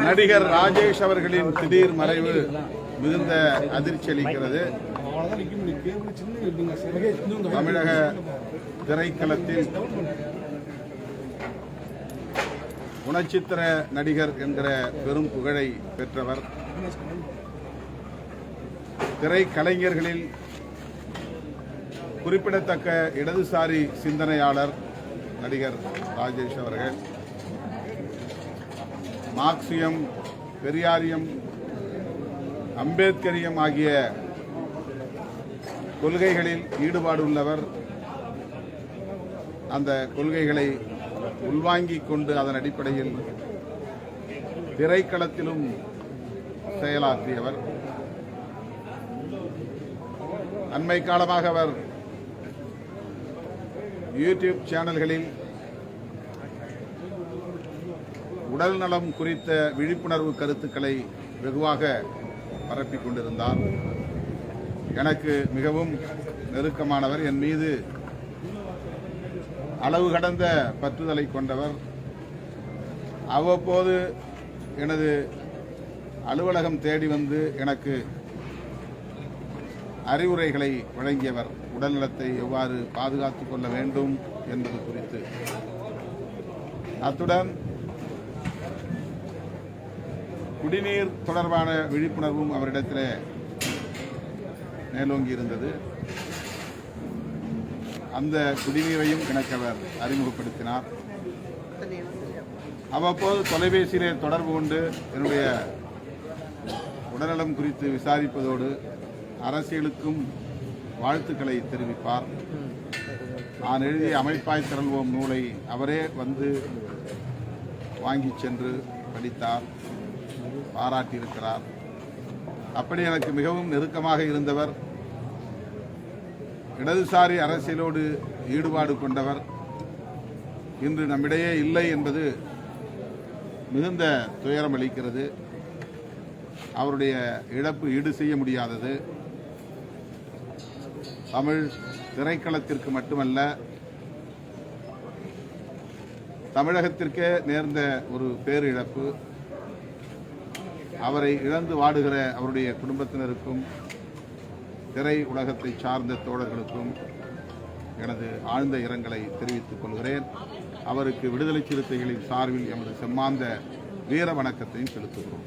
நடிகர் ராஜேஷ் அவர்களின் திடீர் மறைவு மிகுந்த அதிர்ச்சி அளிக்கிறது. தமிழக திரைக்களத்தில் குணச்சித்திர நடிகர் என்கிற பெரும் புகழை பெற்றவர். திரைக்கலைஞர்களில் குறிப்பிடத்தக்க இடதுசாரி சிந்தனையாளர் நடிகர் ராஜேஷ் அவர்கள். மார்க்சியம், பெரியாரியம், அம்பேத்கரியம் ஆகிய கொள்கைகளில் ஈடுபாடு உள்ளவர். அந்த கொள்கைகளை உள்வாங்கிக் கொண்டு அதன் அடிப்படையில் திரைக்களத்திலும் செயலாற்றியவர். அண்மை காலமாக அவர் யூடியூப் சேனல்களில் உடல் நலம் குறித்த விழிப்புணர்வு கருத்துக்களை வெகுவாக பரப்பிக் கொண்டிருந்தார். எனக்கு மிகவும் நெருக்கமானவர், என் மீது அளவு கடந்த பற்றுதலை கொண்டவர். அவ்வப்போது எனது அலுவலகம் தேடி வந்து எனக்கு அறிவுரைகளை வழங்கியவர். உடல்நலத்தை எவ்வாறு பாதுகாத்துக் கொள்ள வேண்டும் என்பது குறித்து. அத்துடன் குடிநீர் தொடர்பான விழிப்புணர்வும் அவரிடத்தில் மேலோங்கி இருந்தது. அந்த குடிநீரையும் எனக்கு அவர் அறிமுகப்படுத்தினார். அவ்வப்போது தொலைபேசியிலே தொடர்பு கொண்டு என்னுடைய உடல்நலம் குறித்து விசாரிப்பதோடு அரசியலுக்கும் வாழ்த்துக்களை தெரிவிப்பார். நான் எழுதிய அமைப்பாய் திரள்வோம் நூலை அவரே வந்து வாங்கி சென்று படித்தார், பாராட்டியிருக்கிறார். அப்படி எனக்கு மிகவும் நெருக்கமாக இருந்தவர். இடதுசாரி அரசியலோடு ஈடுபாடு கொண்டவர் இன்று நம்மிடையே இல்லை என்பது மிகுந்த துயரம் அளிக்கிறது. அவருடைய இழப்பு ஈடு செய்ய முடியாதது. தமிழ் திரைக்களத்திற்கு மட்டுமல்ல, தமிழகத்திற்கே நேர்ந்த ஒரு பேரிழப்பு. அவரை இழந்து வாடுகிற அவருடைய குடும்பத்தினருக்கும் திரை உலகத்தை சார்ந்த தோழர்களுக்கும் எனது ஆழ்ந்த இரங்கலை தெரிவித்துக் கொள்கிறேன். அவருக்கு விடுதலை சிறுத்தைகளின் சார்பில் எமது செம்மாந்த வீர வணக்கத்தையும் செலுத்துகிறோம்.